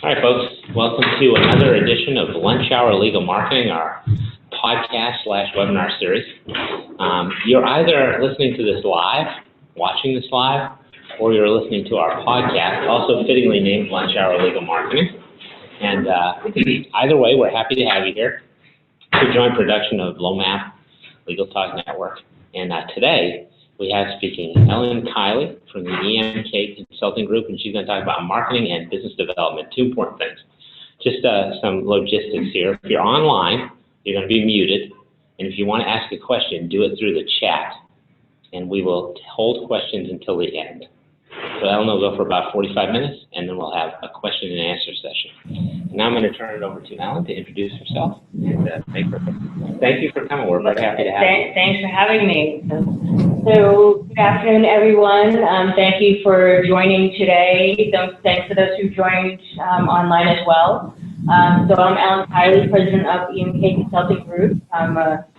All right, folks, welcome to another edition of Lunch Hour Legal Marketing, our podcast/webinar series. You're either listening to this live, watching this live, or you're listening to our podcast, also fittingly named Lunch Hour Legal Marketing. And either way, we're happy to have you here. It's a joint production of LOMAP Legal Talk Network. And today, we have speaking Ellen Keiley from the EMK Consulting Group, and she's going to talk about marketing and business development, two important things. Just some logistics here. If you're online, you're going to be muted, and if you want to ask a question, do it through the chat, and we will hold questions until the end. So Ellen will go for about 45 minutes, and then we'll have a question and answer session. And now I'm going to turn it over to Ellen to introduce herself and thank you for coming. We're very happy to have you. Thanks for having me. So good afternoon, everyone. Thank you for joining today. Thanks for those who joined online as well. So I'm Ellen Keiley, president of EMK Consulting Group.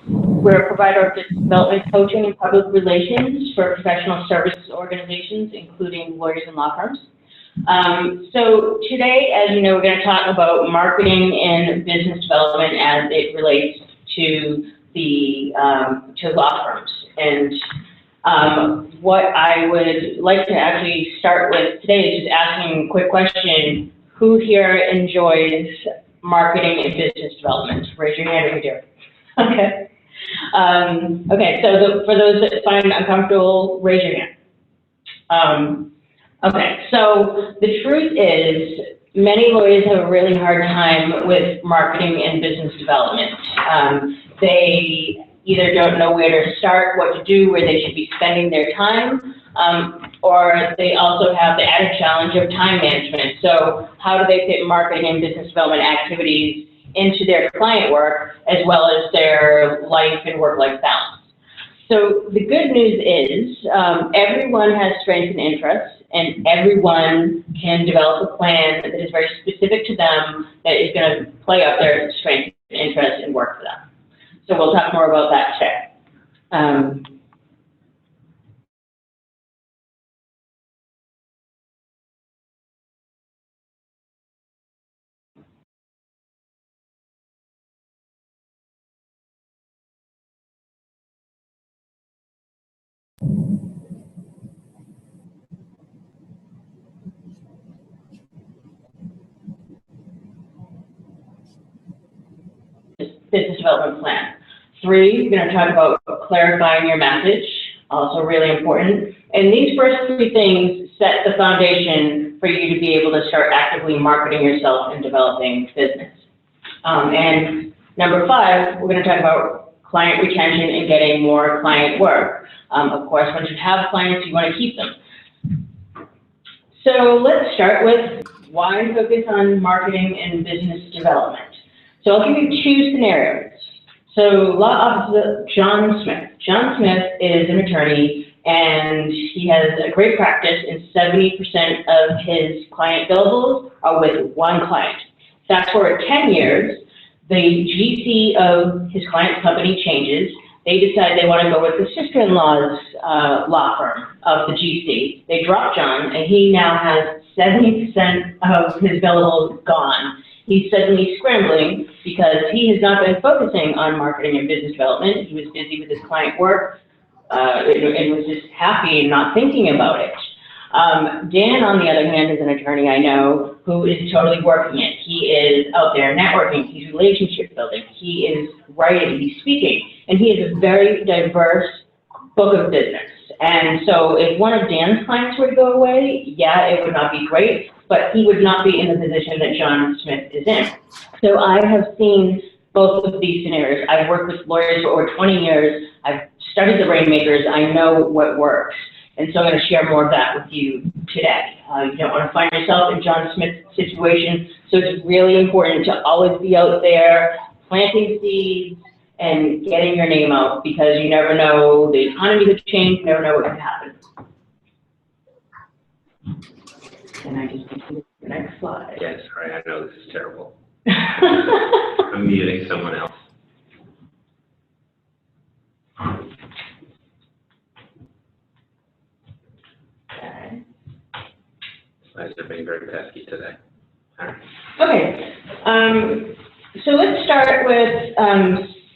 We're a provider of business development coaching and public relations for professional services organizations, including lawyers and law firms. So today, as you know, we're going to talk about marketing and business development as it relates to the to law firms. And what I would like to actually start with today is just asking a quick question. Who here enjoys marketing and business development? Raise your hand if you do. Okay. Okay, so for those that find uncomfortable, raise your hand. Okay, so the truth is many lawyers have a really hard time with marketing and business development. They either don't know where to start, what to do, where they should be spending their time, or they also have the added challenge of time management. So how do they fit marketing and business development activities into their client work as well as their life and work-life balance? So the good news is everyone has strengths and interests, and everyone can develop a plan that is very specific to them that is going to play up their strengths and interests and work for them. So we'll talk more about that today. Business development plan. 3, we're going to talk about clarifying your message, also really important. And these first 3 things set the foundation for you to be able to start actively marketing yourself and developing business. And number 5, we're going to talk about client retention and getting more client work. Of course, once you have clients, you want to keep them. So let's start with why focus on marketing and business development. So I'll give you 2 scenarios. So law officer John Smith. John Smith is an attorney, and he has a great practice, and 70% of his client billables are with one client. Fast forward 10 years, the GC of his client's company changes. They decide they want to go with the sister-in-law's law firm of the GC. They drop John, and he now has 70% of his billables gone. He's suddenly scrambling because he has not been focusing on marketing and business development. He was busy with his client work and was just happy and not thinking about it. Dan, on the other hand, is an attorney I know who is totally working it. He is out there networking, he's relationship building, he is writing, he's speaking, and he has a very diverse book of business. And so if one of Dan's clients were to go away, yeah, it would not be great, but he would not be in the position that John Smith is in. So I have seen both of these scenarios. I've worked with lawyers for over 20 years. I've studied the rainmakers. I know what works. And so I'm going to share more of that with you today. You don't want to find yourself in John Smith's situation. So it's really important to always be out there planting seeds and getting your name out, because you never know, the economy could change, you never know what could happen. Can I just continue to the next slide? Yes, sorry, I know this is terrible. I'm muting someone else. Okay. Slides are being very pesky today. Okay, so let's start with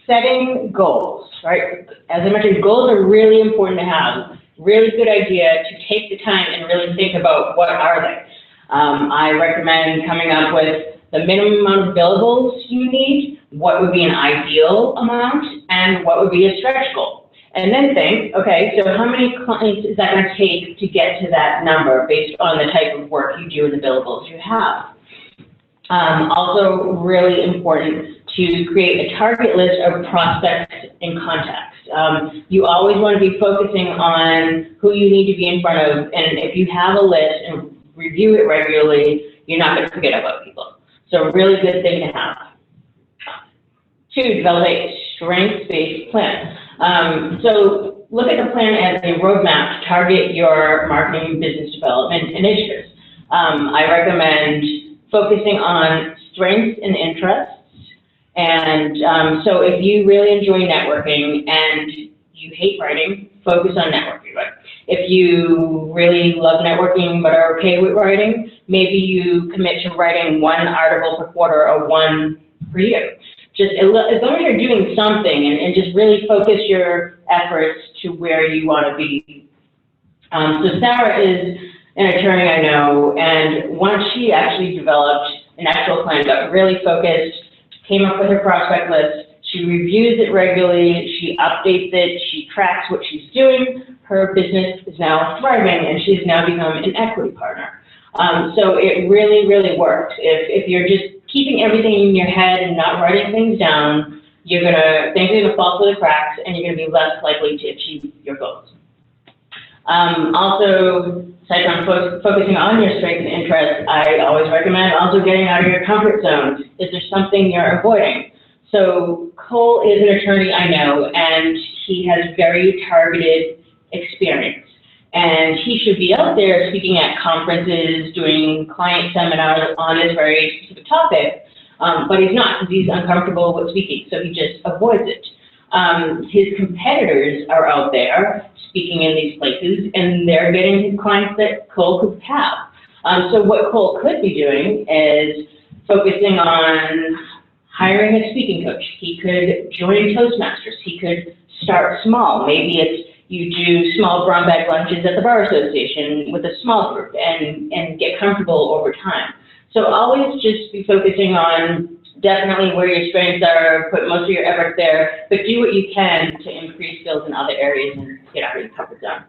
setting goals, right? As I mentioned, goals are really important to have. Really good idea to take the time and really think about what are they. I recommend coming up with the minimum amount of billables you need, what would be an ideal amount, and what would be a stretch goal. And then think, okay, so how many clients is that going to take to get to that number based on the type of work you do and the billables you have? Also really important to create a target list of prospects and contacts. You always want to be focusing on who you need to be in front of, and if you have a list and review it regularly, you're not going to forget about people. So a really good thing to have. 2, develop a strengths-based plan. So look at the plan as a roadmap to target your marketing and business development initiatives. I recommend focusing on strengths and interests. And so if you really enjoy networking and you hate writing, focus on networking. Right? If you really love networking but are okay with writing, maybe you commit to writing 1 article per quarter or 1 per year. Just as long as you're doing something and just really focus your efforts to where you want to be. So Sarah is an attorney I know, and once she actually developed an actual plan, got really focused, came up with her prospect list, she reviews it regularly, she updates it, she tracks what she's doing, her business is now thriving, and she's now become an equity partner. So it really, really works. If you're just keeping everything in your head and not writing things down, things are gonna fall through the cracks, and you're gonna be less likely to achieve your goals. Also, aside from focusing on your strengths and interests, I always recommend also getting out of your comfort zone. Is there something you're avoiding? So Cole is an attorney I know, and he has very targeted experience. And he should be out there speaking at conferences, doing client seminars on this very specific topic, but he's not because he's uncomfortable with speaking, so he just avoids it. His competitors are out there speaking in these places, and they're getting clients that Cole could have. So what Cole could be doing is focusing on hiring a speaking coach. He could join Toastmasters. He could start small. Maybe it's you do small brown bag lunches at the Bar Association with a small group and get comfortable over time. So always just be focusing on definitely where your strengths are, put most of your effort there, but do what you can to increase skills in other areas and get out of your comfort zone.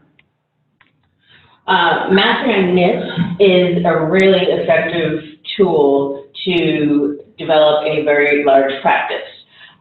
Mastering a niche is a really effective tool to develop a very large practice.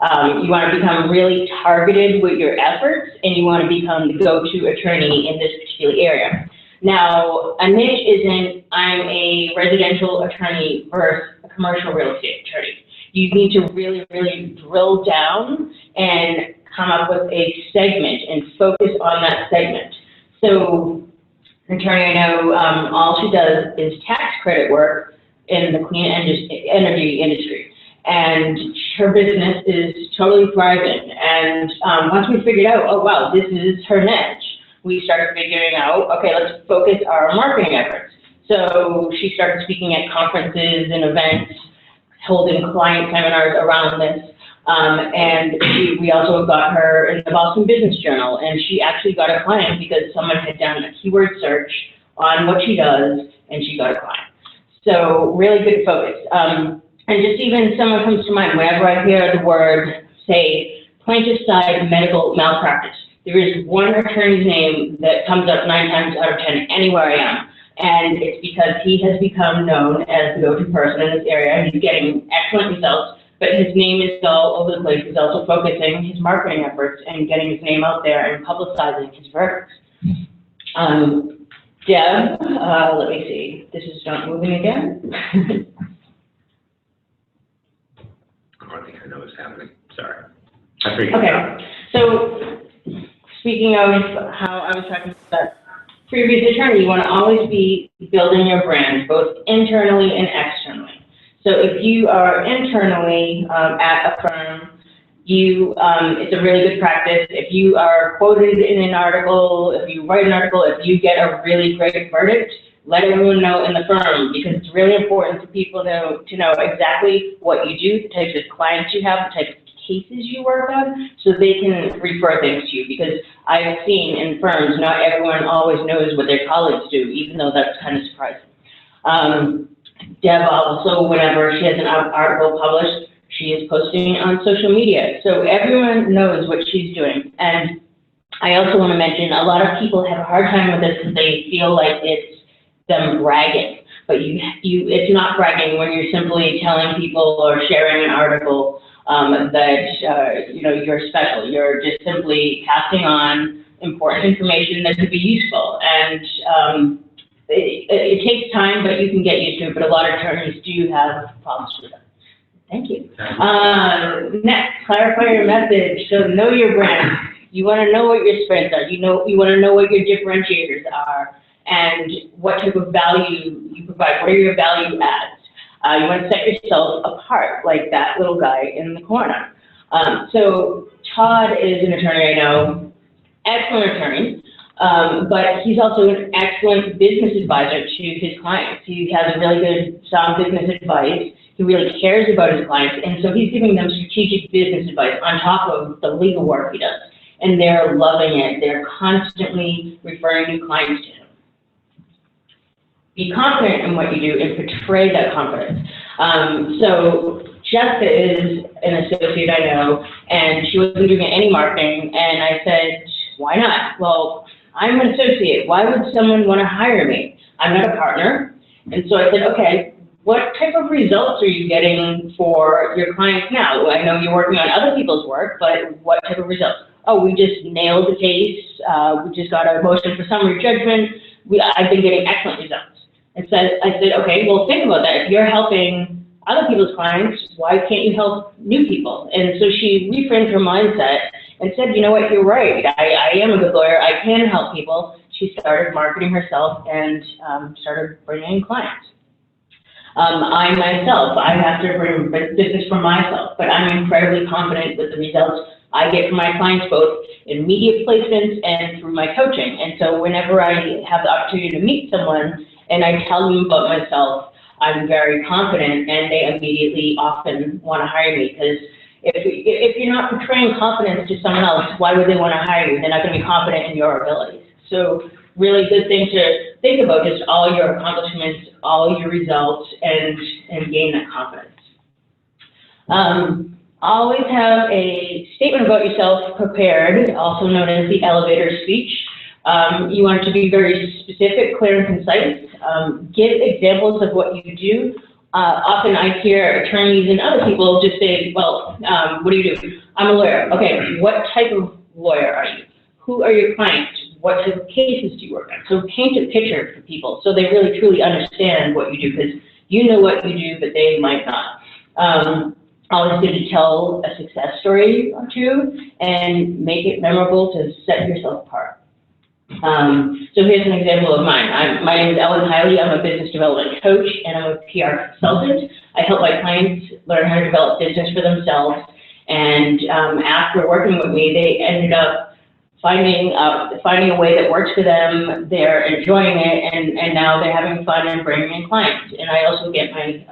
You want to become really targeted with your efforts, and you want to become the go-to attorney in this particular area. Now, a niche isn't, I'm a residential attorney versus a commercial real estate attorney. You need to really, really drill down and come up with a segment and focus on that segment. So, an attorney I know, all she does is tax credit work in the clean energy industry. And her business is totally thriving. And once we figured out, oh wow, this is her niche, we started figuring out, okay, let's focus our marketing efforts. So she started speaking at conferences and events, holding client seminars around this. And we also got her in the Boston Business Journal, and she actually got a client because someone had done a keyword search on what she does, and she got a client. So really good focus. And just even someone comes to mind whenever I hear the word, say, plaintiff side medical malpractice. There is one attorney's name that comes up 9 times out of 10 anywhere I am. And it's because he has become known as the go-to person in this area. He's getting excellent results, but his name is all over the place. He's also focusing his marketing efforts and getting his name out there and publicizing his verdicts. Deb, let me see. This is not moving again. I think I know what's happening. Sorry. I figured it out. Okay. So, speaking of how I was talking about previous attorney, you want to always be building your brand, both internally and externally. So if you are internally at a firm, it's a really good practice. If you are quoted in an article, if you write an article, if you get a really great verdict, let everyone know in the firm, because it's really important for people to know exactly what you do, the types of clients you have, the types of cases you work on, so they can refer things to you. Because I've seen in firms, not everyone always knows what their colleagues do, even though that's kind of surprising. Deb also, whenever she has an article published, she is posting it on social media, so everyone knows what she's doing. And I also want to mention, a lot of people have a hard time with this because they feel like it's them bragging, but it's not bragging when you're simply telling people or sharing an article that you're special. You're just simply passing on important information that could be useful, and it takes time, but you can get used to it. But a lot of attorneys do have problems with it. Thank you. Next, clarify your message. So know your brand. You want to know what your strengths are. You want to know what your differentiators are and what type of value you provide. What are your value adds? You want to set yourself apart, like that little guy in the corner. So Todd is an attorney I know, excellent attorney, but he's also an excellent business advisor to his clients. He has a really good, sound business advice. He really cares about his clients, and so he's giving them strategic business advice on top of the legal work he does. And they're loving it. They're constantly referring new clients to him. Be confident in what you do and portray that confidence. So Jessica is an associate I know, and she wasn't doing any marketing, and I said, why not? Well, I'm an associate. Why would someone want to hire me? I'm not a partner. And so I said, okay, what type of results are you getting for your clients now? I know you're working on other people's work, but what type of results? Oh, we just nailed the case. We just got a motion for summary judgment. I've been getting excellent results. And so I said, okay, well, think about that. If you're helping other people's clients, why can't you help new people? And so she reframed her mindset and said, you know what, you're right. I am a good lawyer. I can help people. She started marketing herself and started bringing in clients. I myself, I have to bring business for myself, but I'm incredibly confident with the results I get from my clients, both in media placements and through my coaching. And so whenever I have the opportunity to meet someone and I tell them about myself, I'm very confident, and they immediately often want to hire me, because if you're not portraying confidence to someone else, why would they want to hire you? They're not going to be confident in your abilities. So really good thing to think about, just all your accomplishments, all your results, and gain that confidence. Always have a statement about yourself prepared, also known as the elevator speech. You want it to be very specific, clear, and concise. Give examples of what you do. Often I hear attorneys and other people just say, well, what do you do? I'm a lawyer. Okay, what type of lawyer are you? Who are your clients? What type of cases do you work on? So paint a picture for people so they really truly understand what you do, because you know what you do, but they might not. Always good to tell a success story or two and make it memorable to set yourself apart. So here's an example of mine. My name is Keiley. I'm a business development coach, and I'm a PR consultant. I help my clients learn how to develop business for themselves. And after working with me, they ended up finding a way that works for them. They're enjoying it, and now they're having fun and bringing in clients. And I also get my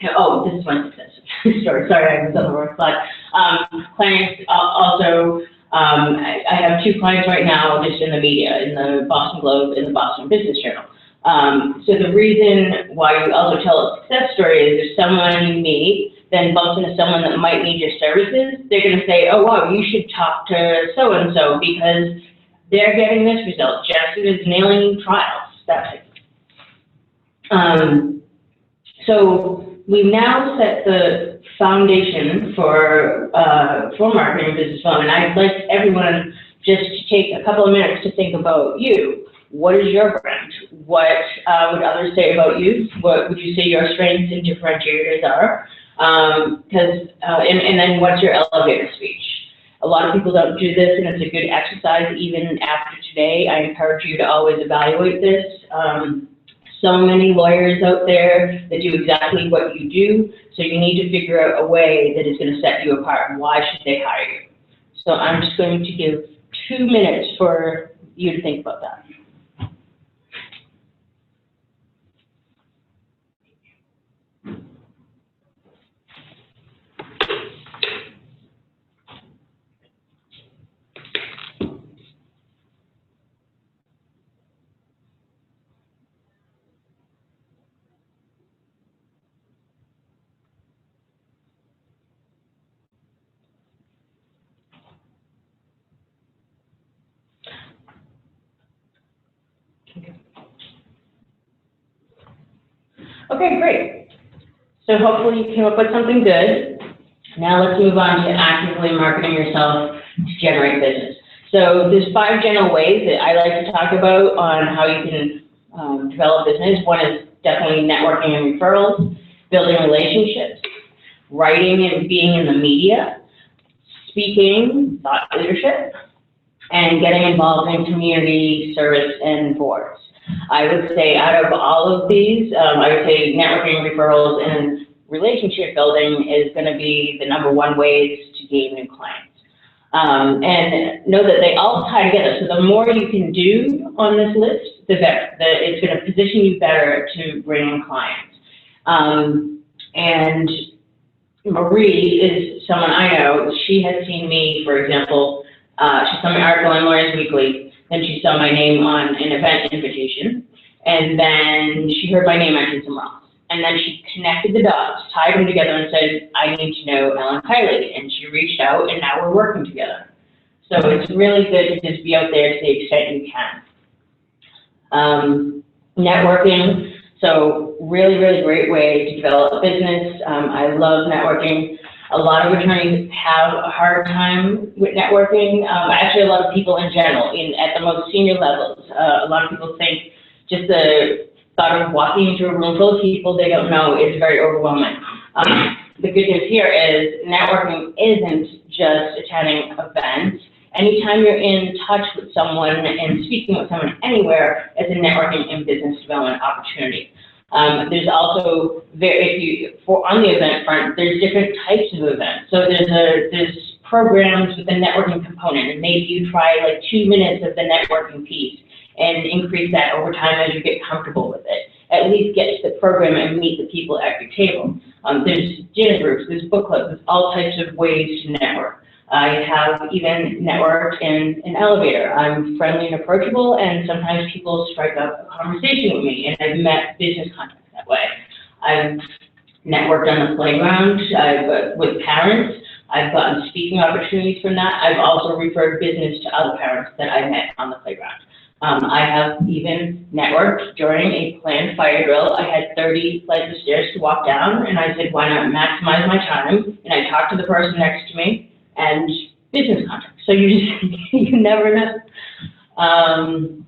this is my success story. Sorry, I was on the wrong slide. Clients also. I have 2 clients right now just in the media, in the Boston Globe and the Boston Business Journal. So the reason why you also tell a success story is if someone you meet then bumps into someone that might need your services, they're going to say, oh, wow, you should talk to so-and-so because they're getting this result. Jackson is nailing trials, that type of thing. So we've now set the foundation for marketing and business development. I'd like everyone just to take a couple of minutes to think about you. What is your brand? What would others say about you? What would you say your strengths and differentiators are? And then what's your elevator speech? A lot of people don't do this, and it's a good exercise. Even after today, I encourage you to always evaluate this. So many lawyers out there that do exactly what you do, so you need to figure out a way that is going to set you apart. Why should they hire you? So I'm just going to give 2 minutes for you to think about that. Okay, great. So hopefully you came up with something good. Now let's move on to actively marketing yourself to generate business. So there's 5 general ways that I like to talk about on how you can develop business. One is definitely networking and referrals, building relationships, writing and being in the media, speaking, thought leadership, and getting involved in community service and boards. I would say out of all of these, I would say networking, referrals, and relationship building is going to be the #1 ways to gain new clients. And know that they all tie together. So the more you can do on this list, the better. It's going to position you better to bring in clients. And Marie is someone I know. She has seen me, for example, she saw my article in Lawyers Weekly, then she saw my name on an event invitation, and then she heard my name mentioned somewhere else. And then she connected the dots, tied them together, and said, I need to know Ellen Keiley. And she reached out, and now we're working together. So it's really good to just be out there to the extent you can. Networking, so really, really great way to develop a business. I love networking. A lot of attorneys have a hard time with networking. Actually, a lot of people in general, at the most senior levels. A lot of people think just the thought of walking into a room full of people they don't know is very overwhelming. The good news here is networking isn't just attending events. Anytime you're in touch with someone and speaking with someone anywhere, it's a networking and business development opportunity. There's also, on the event front, there's different types of events. So there's programs with a networking component, and maybe you try like 2 minutes of the networking piece and increase that over time as you get comfortable with it. At least get to the program and meet the people at your table. There's dinner groups, there's book clubs, there's all types of ways to network. I have even networked in an elevator. I'm friendly and approachable, and sometimes people strike up a conversation with me, and I've met business contacts that way. I've networked on the playground with parents. I've gotten speaking opportunities from that. I've also referred business to other parents that I met on the playground. I have even networked during a planned fire drill. I had 30 flights of stairs to walk down, and I said, why not maximize my time? And I talked to the person next to me, and business contacts. So you never know. And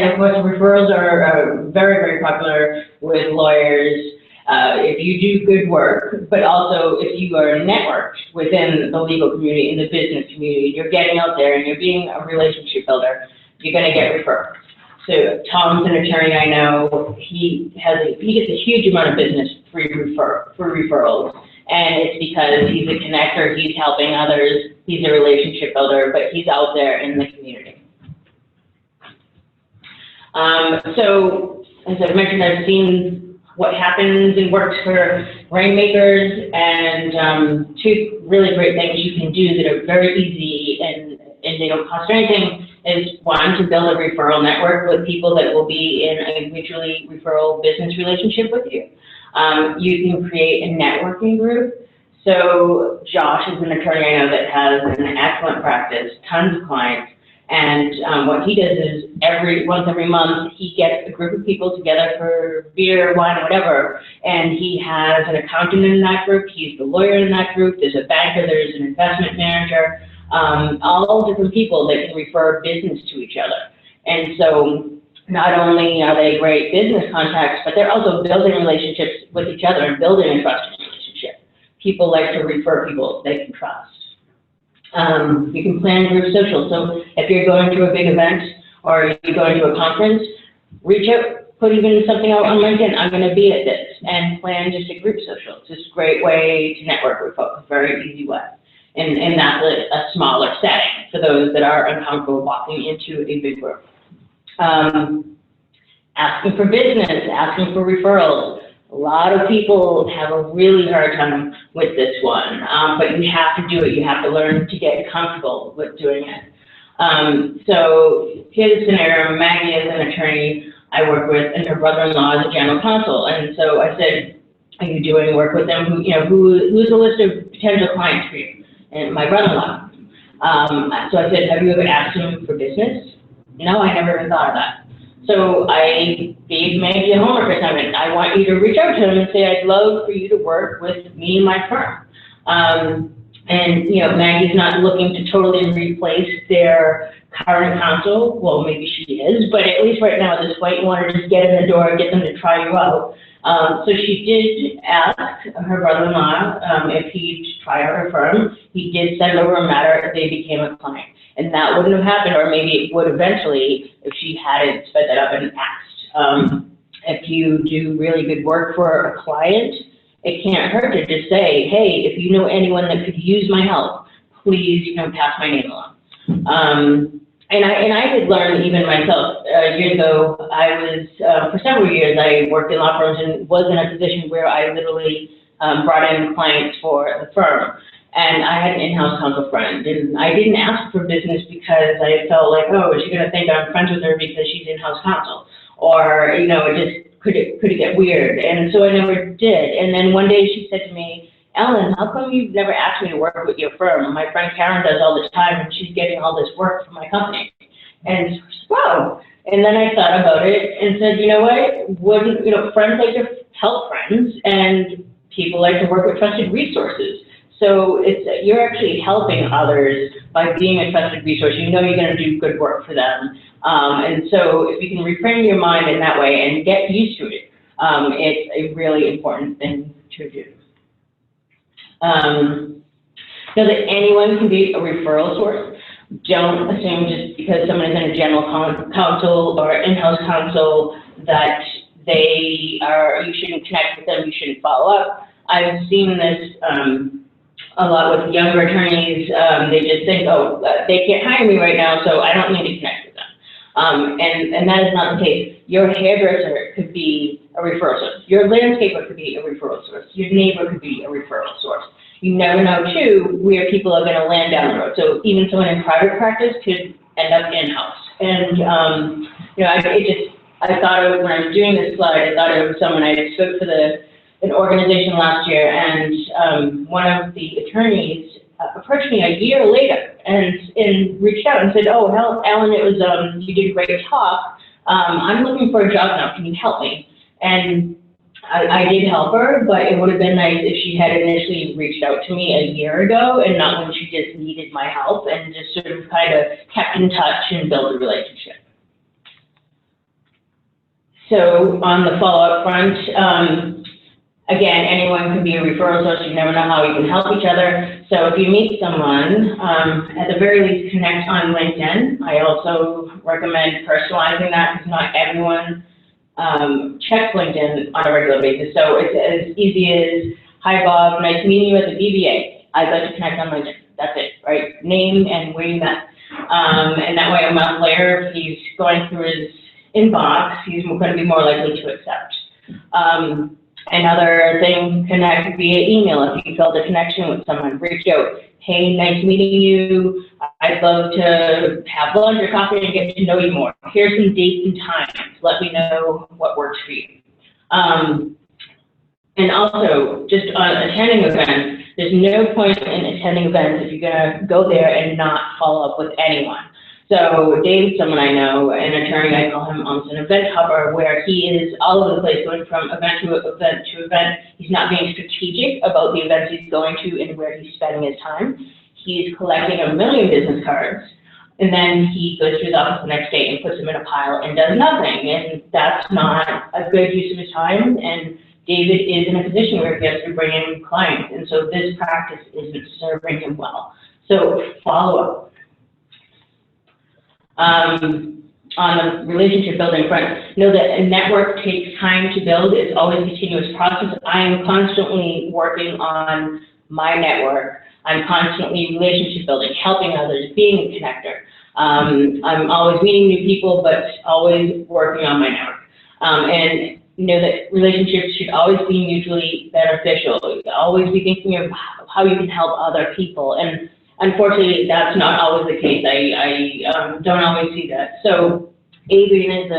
of course, referrals are very, very popular with lawyers. If you do good work, but also if you are networked within the legal community, in the business community, you're getting out there and you're being a relationship builder, you're going to get referred. So Tom's an attorney I know. He gets a huge amount of business through referrals, and it's because he's a connector. He's helping others. He's a relationship builder, but he's out there in the community. So as I've mentioned, I've seen what happens and works for rainmakers, and 2 really great things you can do that are very easy and they don't cost anything is, 1, to build a referral network with people that will be in a mutually referral business relationship with you. You can create a networking group. So Josh is an attorney I know that has an excellent practice, tons of clients, and what he does is once every month he gets a group of people together for beer, wine, whatever, and he has an accountant in that group, he's the lawyer in that group, there's a banker, there's an investment manager, all different people that can refer business to each other. And so not only are they great business contacts, but they're also building relationships with each other and building a trusting relationship. People like to refer people they can trust. You can plan group socials. So if you're going to a big event or you're going to a conference, reach out, put even something out on LinkedIn, I'm going to be at this, and plan just a group social. It's just a great way to network with folks, very easy way. And that's a smaller setting for those that are uncomfortable walking into a big group. Asking for business, asking for referrals. A lot of people have a really hard time with this one, but you have to do it. You have to learn to get comfortable with doing it. So here's a scenario. Maggie is an attorney I work with, and her brother-in-law is a general counsel. And so I said, are you doing work with them? Who's the list of potential clients for you? And my brother-in-law. So I said, have you ever asked him for business? No, I never even thought of that. So I gave Maggie a homework assignment. I want you to reach out to him and say, I'd love for you to work with me and my firm. And, you know, Maggie's not looking to totally replace their current counsel. Well, maybe she is, but at least right now at this point, you want to just get in the door, get them to try you out. So she did ask her brother-in-law if he'd try out her firm. He did send over a matter if they became a client. And that wouldn't have happened, or maybe it would eventually if she hadn't sped that up and asked. If you do really good work for a client, it can't hurt to just say, hey, if you know anyone that could use my help, please, you know, pass my name along. And I did learn even myself. Years ago, I was, for several years, I worked in law firms and was in a position where I literally brought in clients for the firm. And I had an in-house counsel friend, and I didn't ask for business because I felt like, oh, is she going to think I'm friends with her because she's in-house counsel? Or, you know, could it get weird? And so I never did. And then one day she said to me, Ellen, how come you've never asked me to work with your firm? My friend Karen does all this time, and she's getting all this work for my company. And wow. And then I thought about it and said, you know what? Wouldn't, you know, friends like to help friends, and people like to work with trusted resources. So you're actually helping others by being a trusted resource. You know you're going to do good work for them. And so if you can reframe your mind in that way and get used to it, it's a really important thing to do. Know that anyone can be a referral source. Don't assume just because someone is in a general counsel or in-house counsel that you shouldn't connect with them, you shouldn't follow up. I've seen this a lot with younger attorneys. They just think, oh, they can't hire me right now, so I don't need to connect with them. And that is not the case. Your hairdresser could be a referral source. Your landscaper could be a referral source. Your neighbor could be a referral source. You never know, too, where people are going to land down the road. So even someone in private practice could end up in-house. And, you know, I thought of, when I was doing this slide, I thought of someone I spoke for an organization last year, and one of the attorneys approached me a year later and reached out and said, oh, Ellen, it was, you did a great talk. I'm looking for a job now. Can you help me? And I did help her, but it would have been nice if she had initially reached out to me a year ago and not when she just needed my help, and just sort of kind of kept in touch and built a relationship. So on the follow-up front, again, anyone can be a referral source. You never know how you can help each other. So if you meet someone, at the very least, connect on LinkedIn. I also recommend personalizing that, because not everyone checks LinkedIn on a regular basis. So it's as easy as, hi Bob, nice meeting you at the BBA. I'd like to connect on LinkedIn. That's it, right? Name and where you met. And that way a month later, if he's going through his inbox, he's going to be more likely to accept. Another thing, connect via email. If you build a connection with someone, reach out. Hey, nice meeting you. I'd love to have lunch or coffee and get to know you more. Here's some dates and times. Let me know what works for you. And also, just on attending events, there's no point in attending events if you're going to go there and not follow up with anyone. So Dave, someone I know, an attorney, I call him almost an event hopper, where he is all over the place, going from event to event to event. He's not being strategic about the events he's going to and where he's spending his time. He's collecting 1 million business cards, and then he goes to his office the next day and puts them in a pile and does nothing. And that's not a good use of his time. And David is in a position where he has to bring in clients, and so this practice isn't serving him well. So follow up. On the relationship building front, know that a network takes time to build. It's always a continuous process. I am constantly working on my network. I'm constantly relationship building, helping others, being a connector. I'm always meeting new people, but always working on my network. And know that relationships should always be mutually beneficial. Always be thinking of how you can help other people. And unfortunately, that's not always the case. I don't always see that. So Adrian is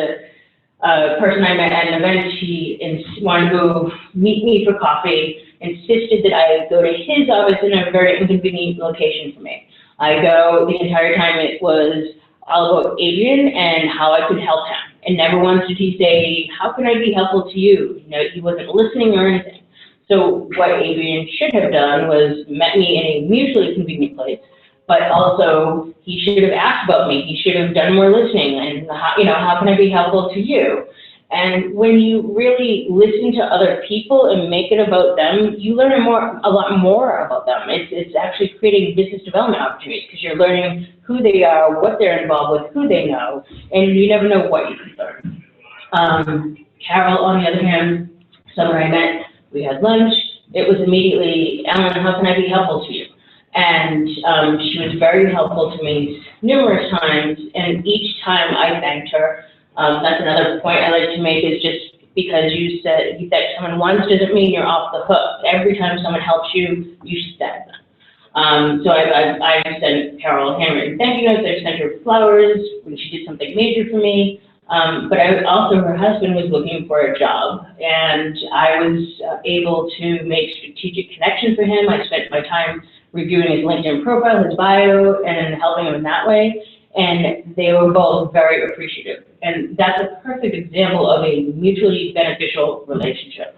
a person I met at an event. She wanted to go meet me for coffee, insisted that I go to his office in a very inconvenient location for me. I go, the entire time it was all about Adrian and how I could help him. and never once did he say, how can I be helpful to you? You know, he wasn't listening or anything. So what Adrian should have done was met me in a mutually convenient place, but also he should have asked about me. He should have done more listening and, how can I be helpful to you? And when you really listen to other people and make it about them, you learn a lot more about them. It's actually creating business development opportunities because you're learning who they are, what they're involved with, who they know, and you never know what you can learn. Carol, on the other hand, someone I met, we had lunch. It was immediately, Ellen, how can I be helpful to you? And she was very helpful to me numerous times, and each time I thanked her. That's another point I like to make is just because you said you thank someone once doesn't mean you're off the hook. Every time someone helps you, you should thank them. So I sent Carol handwritten thank you notes. I sent her flowers when she did something major for me. But her husband was looking for a job, and I was able to make strategic connections for him. I spent my time reviewing his LinkedIn profile, his bio, and helping him in that way. And they were both very appreciative. And that's a perfect example of a mutually beneficial relationship.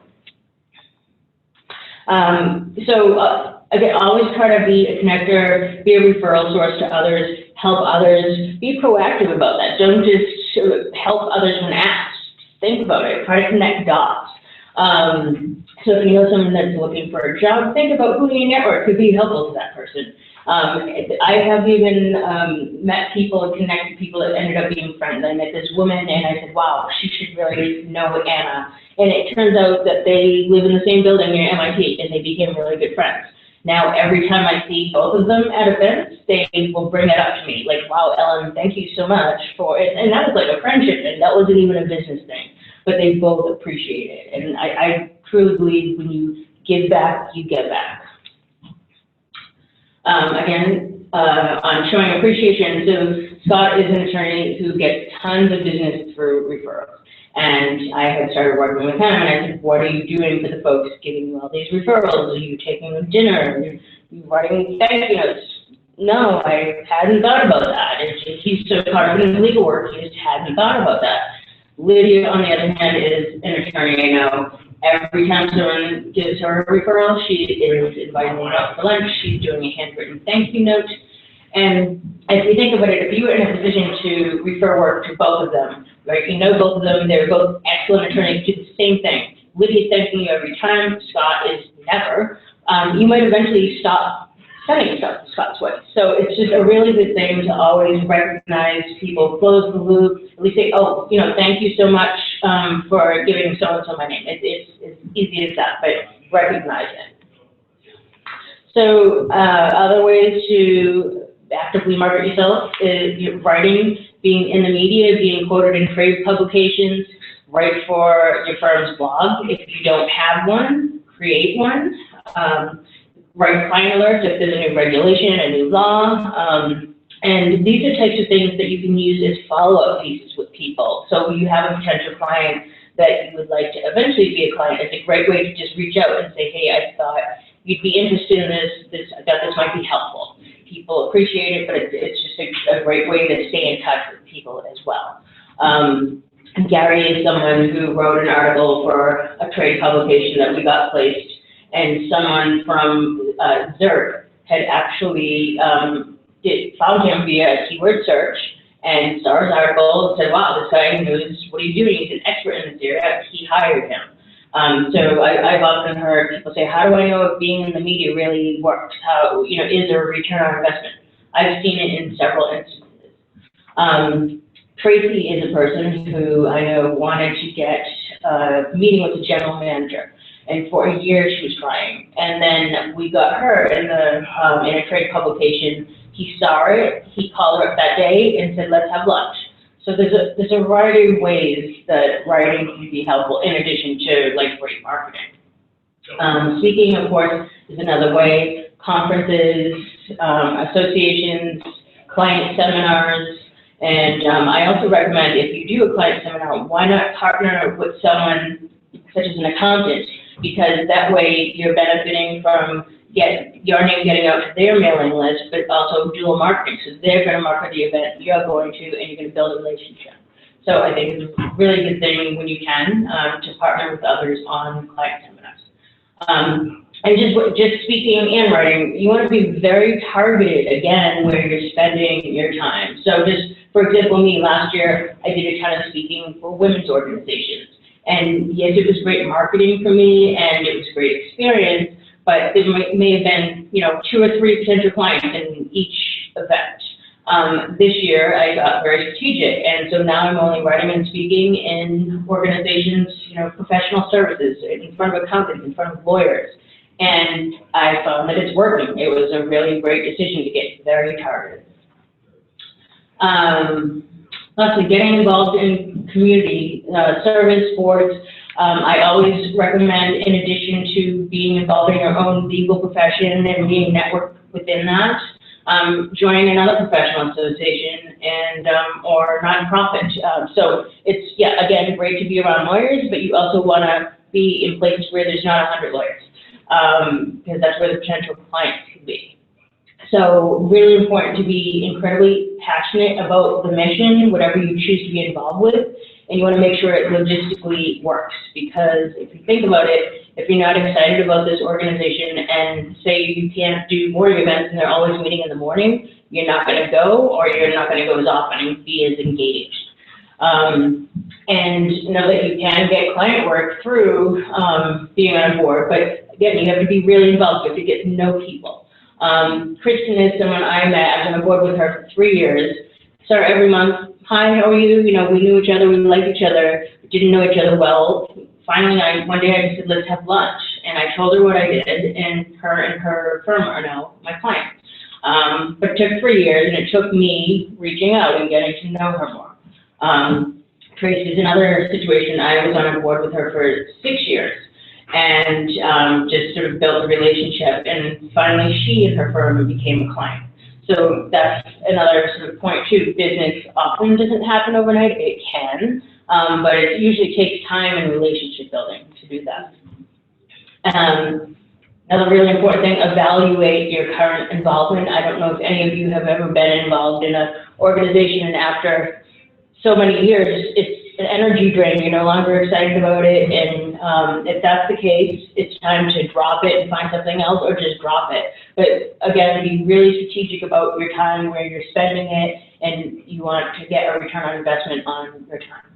Again, always try to be a connector, be a referral source to others, help others, be proactive about that. Don't just help others when asked. Think about it, try to connect dots. So if you know someone that's looking for a job, think about who in your network could be helpful to that person. I have even met people and connected people that ended up being friends. I met this woman and I said, wow, she should really know Anna. And it turns out that they live in the same building near MIT and they became really good friends. Now, every time I see both of them at events, they will bring it up to me, like, wow, Ellen, thank you so much for it. And that was like a friendship thing. That wasn't even a business thing. But they both appreciate it. And I truly believe when you give back, you get back. On showing appreciation, so Scott is an attorney who gets tons of business through referrals. And I had started working with him, and I said, what are you doing for the folks giving you all these referrals? Are you taking them dinner? Are you writing thank you notes? No, I hadn't thought about that. He's so caught up in his legal work, he just hadn't thought about that. Lydia, on the other hand, is an attorney I know. Every time someone gives her a referral, she is inviting them out for lunch. She's doing a handwritten thank you note. And if you think about it, if you were in a position to refer work to both of them, right? You know both of them, they're both excellent attorneys, do the same thing. Lydia's thanking you every time, Scott is never. You might eventually stop sending stuff to Scott's way. So it's just a really good thing to always recognize people, close the loop, at least say, oh, thank you so much for giving so-and-so my name. It's as easy as that, but recognize it. So other ways to actively market yourself is writing, being in the media, being quoted in trade publications, write for your firm's blog. If you don't have one, create one. Write client alerts if there's a new regulation, a new law. And these are types of things that you can use as follow-up pieces with people. So you have a potential client that you would like to eventually be a client. It's a great way to just reach out and say, hey, I thought you'd be interested in this, I thought this might be helpful. People appreciate it, but it's just a great way to stay in touch with people as well. Gary is someone who wrote an article for a trade publication that we got placed, and someone from Zurich had actually found him via a keyword search and saw his article and said, wow, this guy knows what he's doing. He's an expert in this area. He hired him. So I've often heard people say, how do I know if being in the media really works? How, is there a return on investment? I've seen it in several instances. Tracy is a person who I know wanted to get a meeting with the general manager. And for a year she was trying. And then we got her in a trade publication. He saw it, he called her up that day and said, let's have lunch. So there's a variety of ways that writing can be helpful in addition to great marketing. Speaking, of course, is another way. Conferences, associations, client seminars, and I also recommend if you do a client seminar, why not partner with someone such as an accountant, because that way you're benefiting from your name getting out to their mailing list, but also dual marketing. So they're going to market the event you're going to, and you're going to build a relationship. So I think it's a really good thing when you can to partner with others on client seminars. And just speaking and writing, you want to be very targeted, again, where you're spending your time. So just, for example, me, last year, I did a ton of speaking for women's organizations. And yes, it was great marketing for me, and it was a great experience, but there may have been, 2 or 3 potential clients in each event. This year, I got very strategic, and so now I'm only writing and speaking in organizations, professional services, in front of accountants, in front of lawyers. And I found that it's working. It was a really great decision to get very targeted. Lastly, getting involved in community service, sports. I always recommend, in addition to being involved in your own legal profession and being networked within that, joining another professional association and or nonprofit. So it's, again, great to be around lawyers, but you also want to be in places where there's not 100 lawyers, because that's where the potential clients can be. So really important to be incredibly passionate about the mission, whatever you choose to be involved with, and you want to make sure it logistically works, because if you think about it, if you're not excited about this organization and say you can't do morning events and they're always meeting in the morning, you're not going to go, or you're not going to go as often and be as engaged. And know that you can get client work through being on board, but again, you have to be really involved. You have to get to know people. Kristen is someone I met. I've been on board with her for 3 years. So every month, hi, how are you? We knew each other, we liked each other, didn't know each other well. Finally, one day I just said, let's have lunch. And I told her what I did, and her firm are now my clients. But it took 3 years, and it took me reaching out and getting to know her more. Tracy is another situation. I was on board with her for 6 years. And just sort of built a relationship, and finally she and her firm became a client. So that's another sort of point too. Business often doesn't happen overnight. It can, but it usually takes time and relationship building to do that. Another really important thing, evaluate your current involvement. I don't know if any of you have ever been involved in an organization, and after so many years, it's an energy drain. You're no longer excited about it, and if that's the case, it's time to drop it and find something else, or just drop it. But again, be really strategic about your time, where you're spending it, and you want to get a return on investment on your time.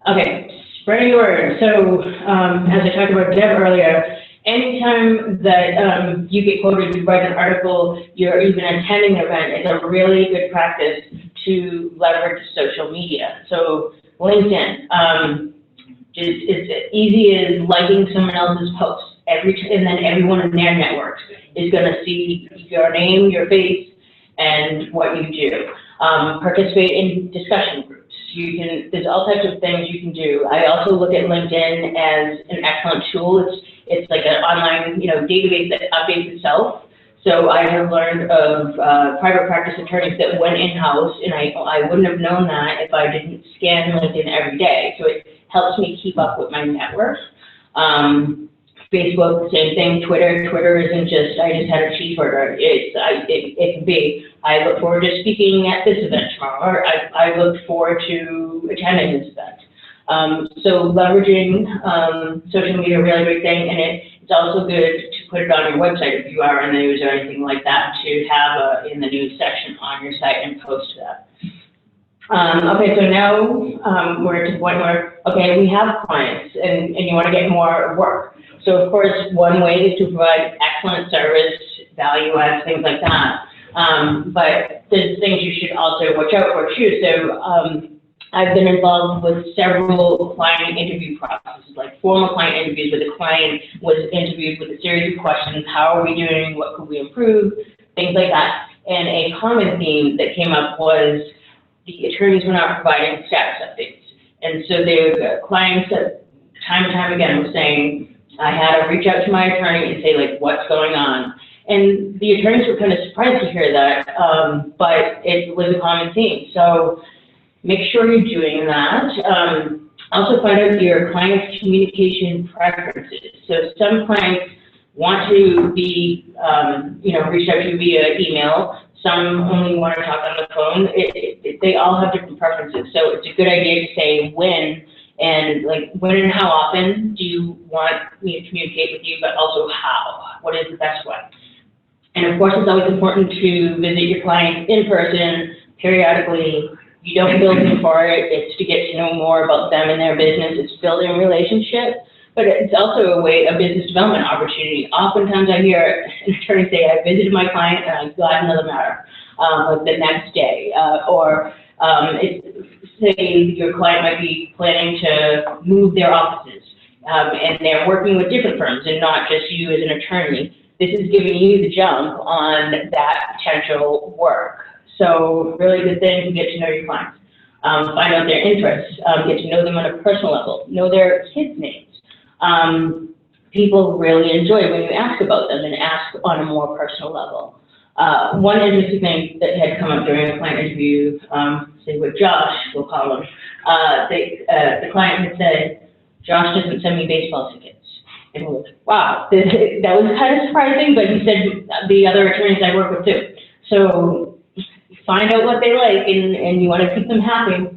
Okay, spread your word. So as I talked about Deb earlier, anytime that you get quoted, you write an article, you're even attending an event, it's a really good practice to leverage social media. So LinkedIn is as easy as liking someone else's post. And then everyone in their networks is going to see your name, your face, and what you do. Participate in discussion groups. There's all types of things you can do. I also look at LinkedIn as an excellent tool. It's like an online, database that updates itself. So I have learned of private practice attorneys that went in-house, and I wouldn't have known that if I didn't scan LinkedIn every day. So it helps me keep up with my network. Facebook, same thing. Twitter isn't just, I just had a cheeseburger. It can be, I look forward to speaking at this event tomorrow, or I look forward to attending this event. So leveraging social media, a really great thing, and it's also good to put it on your website if you are in the news or anything like that, to have in the news section on your site and post that. Okay, so now we're to the point where, okay, we have clients and you want to get more work. So of course, one way is to provide excellent service, value adds, things like that. But there's things you should also watch out for too. So I've been involved with several client interview processes, like formal client interviews where the client was interviewed with a series of questions. How are we doing? What could we improve? Things like that. And a common theme that came up was the attorneys were not providing status updates. And so the clients that time and time again were saying, I had to reach out to my attorney and say, like, what's going on? And the attorneys were kind of surprised to hear that, but it was a common theme. So make sure you're doing that. Also find out your client's communication preferences. So some clients want to be, reached out to via email. Some only want to talk on the phone. They all have different preferences. So it's a good idea to say when, and like when and how often do you want me to communicate with you, but also how. What is the best way? And of course, it's always important to visit your clients in person periodically. You don't bill them for it. It's to get to know more about them and their business. It's building a relationship, but it's also a business development opportunity. Oftentimes I hear an attorney say, I visited my client and I got another matter the next day. Say your client might be planning to move their offices and they're working with different firms and not just you as an attorney. This is giving you the jump on that potential work. So really good thing to get to know your clients, find out their interests, get to know them on a personal level, know their kids' names. People really enjoy when you ask about them and ask on a more personal level. One interesting thing that had come up during a client interview, say with Josh, we'll call him, the client had said, Josh doesn't send me baseball tickets. And we're like, wow, that was kind of surprising, but he said the other attorneys I work with too. So find out what they like, and you want to keep them happy.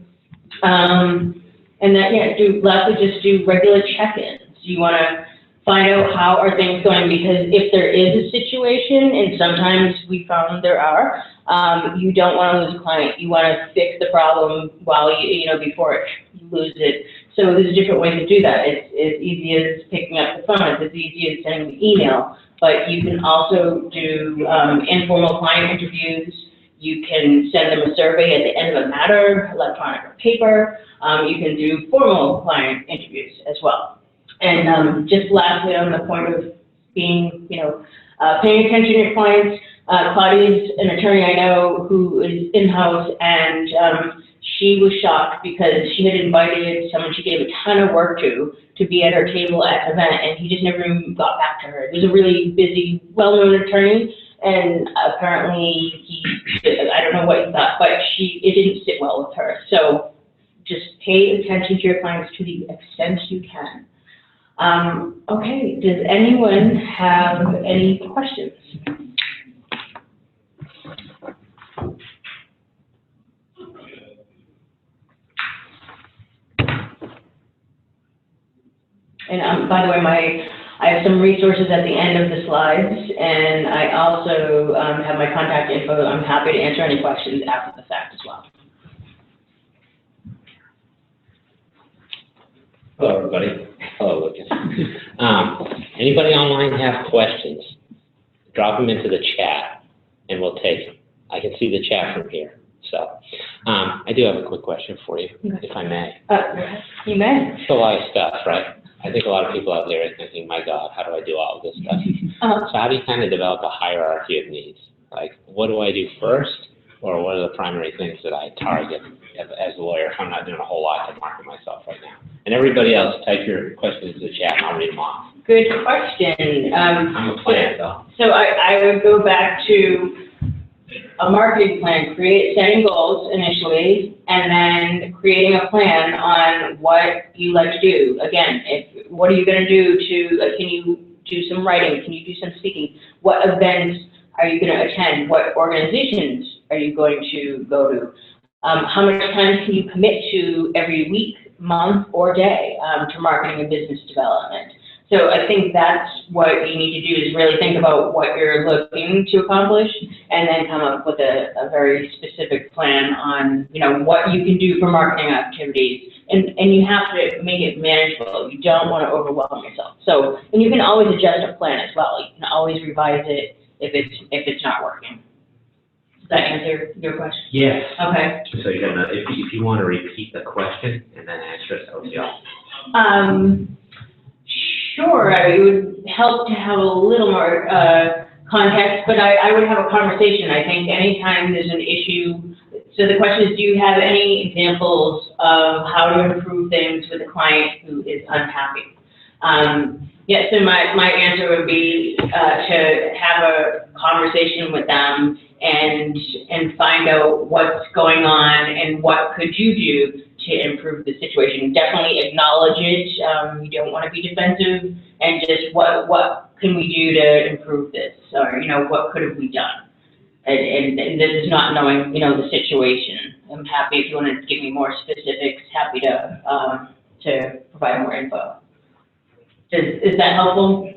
And then, lastly, just do regular check-ins. You want to find out how are things going, because if there is a situation, and sometimes we found there are, you don't want to lose a client. You want to fix the problem while before you lose it. So there's different ways to do that. It's as easy as picking up the phone. It's as easy as sending an email. But you can also do informal client interviews. You can send them a survey at the end of a matter, electronic or paper. You can do formal client interviews as well. And just lastly, on the point of being, paying attention to your clients, Claudia's an attorney I know who is in-house, and she was shocked because she had invited someone she gave a ton of work to be at her table at an event, and he just never even got back to her. He was a really busy, well-known attorney, and apparently I don't know what he thought, but it didn't sit well with her. So just pay attention to your clients to the extent you can. Okay, does anyone have any questions? And by the way, I have some resources at the end of the slides, and I also have my contact info. I'm happy to answer any questions after the fact as well. Hello, everybody. Hello, Lucas. Anybody online have questions? Drop them into the chat, and we'll take them. I can see the chat from here. So I do have a quick question for you, if I may. You may. It's a lot of stuff, right? I think a lot of people out there are thinking, my God, how do I do all of this stuff? So how do you kind of develop a hierarchy of needs? Like, what do I do first, or what are the primary things that I target as a lawyer if I'm not doing a whole lot to market myself right now? And everybody else, type your questions in the chat, and I'll read them off. Good question. I'm a plant, though. So I would go back to a marketing plan, setting goals initially, and then creating a plan on what you like to do. Again, what are you going to do can you do some writing? Can you do some speaking? What events are you going to attend? What organizations are you going to go to? How much time can you commit to every week, month, or day to marketing and business development? So I think that's what you need to do, is really think about what you're looking to accomplish, and then come up with a very specific plan on, what you can do for marketing activities. And you have to make it manageable. You don't want to overwhelm yourself. So, and you can always adjust a plan as well. You can always revise it if it's not working. Does that answer your question? Yes. Okay. So if you want to repeat the question and then answer it, that would be awesome. Sure, it would help to have a little more context, but I would have a conversation. I think anytime there's an issue, so the question is, do you have any examples of how to improve things with a client who is unhappy? So my answer would be to have a conversation with them and find out what's going on and what could you do to improve the situation. Definitely acknowledge it. You don't want to be defensive, and just what can we do to improve this, or what could have we done? and this is not knowing, the situation. I'm happy if you want to give me more specifics, happy to provide more info. Is that helpful?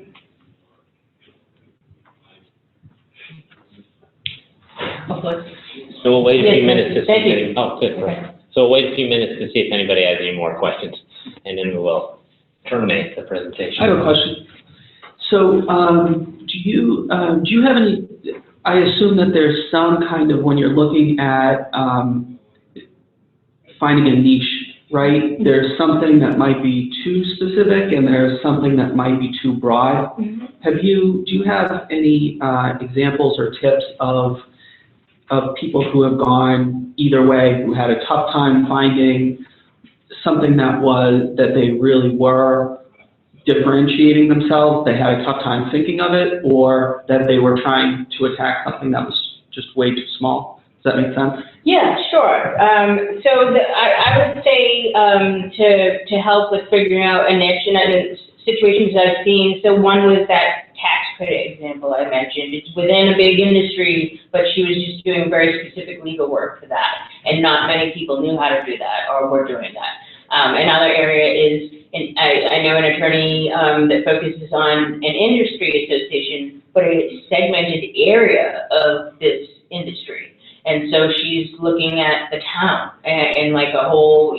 Hopefully. So we'll wait a few minutes to see Thank you. if any, oh, good. Okay. So we'll wait a few minutes to see if anybody has any more questions, and then we will terminate the presentation. I have a question. So, do you have any, I assume that there's some kind of, when you're looking at finding a niche, right? There's something that might be too specific and there's something that might be too broad. Mm-hmm. Do you have any examples or tips of people who have gone either way, who had a tough time finding something that they really were differentiating themselves, they had a tough time thinking of it, or that they were trying to attack something that was just way too small? Does that make sense? Yeah, sure. I would say to help with figuring out a niche and situations I've seen, so one was that tax credit example I mentioned. It's within a big industry, but she was just doing very specific legal work for that, and not many people knew how to do that or were doing that. Another area is, I know an attorney that focuses on an industry association, but a segmented area of this industry. And so she's looking at the town and like a whole,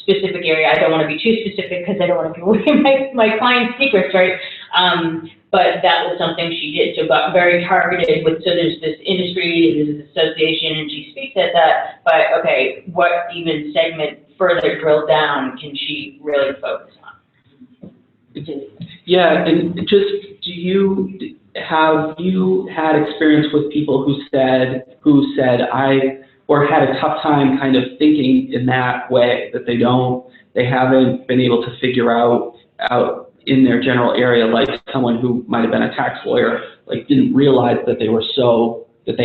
specific area. I don't want to be too specific because I don't want to give away my client's secrets, right? But that was something she did. So got very targeted with, so there's this industry, there's this association, and she speaks at that, but okay, what even segment further drilled down can she really focus on? Yeah, and just, have you had experience with people who said or had a tough time kind of thinking in that way, that they haven't been able to figure out in their general area, like someone who might have been a tax lawyer, like didn't realize that they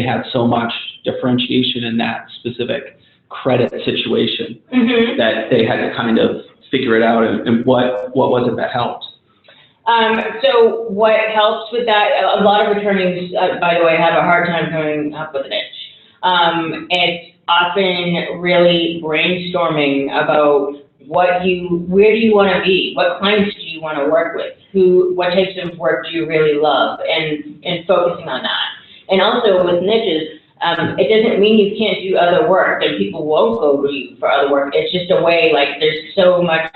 had so much differentiation in that specific credit situation, mm-hmm. that they had to kind of figure it out, and what was it that helped? So what helps with that, a lot of attorneys, by the way, have a hard time coming up with a niche. It's often really brainstorming about where do you want to be? What clients do you want to work with? What types of work do you really love? And focusing on that. And also with niches, it doesn't mean you can't do other work and people won't go to you for other work. It's just a way, like there's so much,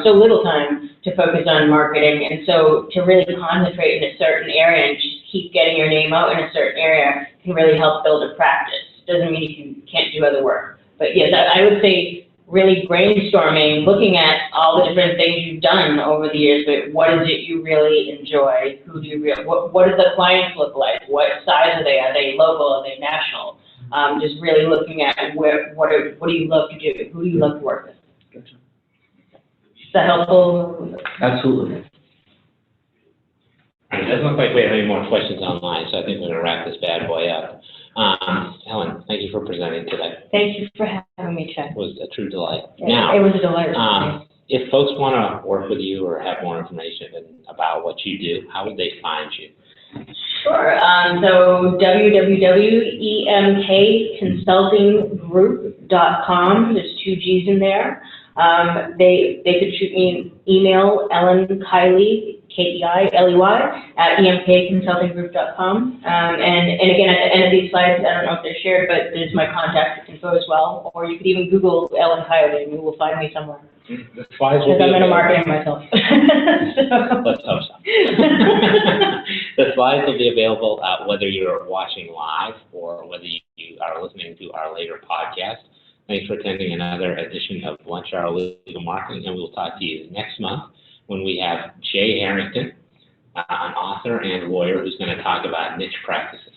so little time to focus on marketing. And so to really concentrate in a certain area and just keep getting your name out in a certain area can really help build a practice. Doesn't mean you can't do other work. But yes, I would say really brainstorming, looking at all the different things you've done over the years, but what is it you really enjoy? Who do you what do the clients look like? What size are they? Are they local? Are they national? Just really looking at what do you love to do? Who do you love to work with? Gotcha. Is that helpful? Absolutely. It doesn't look like we have any more questions online, so I think we're going to wrap this bad boy up. Helen, thank you for presenting today. Thank you for having me, Chad. It was a true delight. Yeah, now, it was a delight. If folks want to work with you or have more information about what you do, how would they find you? Sure. So www.emkconsultinggroup.com. There's 2 G's in there. They could shoot me an email, Keiley, Keiley, at emkconsultinggroup.com. And again, at the end of these slides, I don't know if they're shared, but there's my contact info as well. Or you could even Google Ellen Keiley and you will find me somewhere. The slides will be I'm going to market myself. Let's hope so. The slides will be available whether you're watching live or whether you are listening to our later podcast. Thanks for attending another edition of Lunch Hour Legal Marketing, and we'll talk to you next month when we have Jay Harrington, an author and lawyer who's going to talk about niche practices.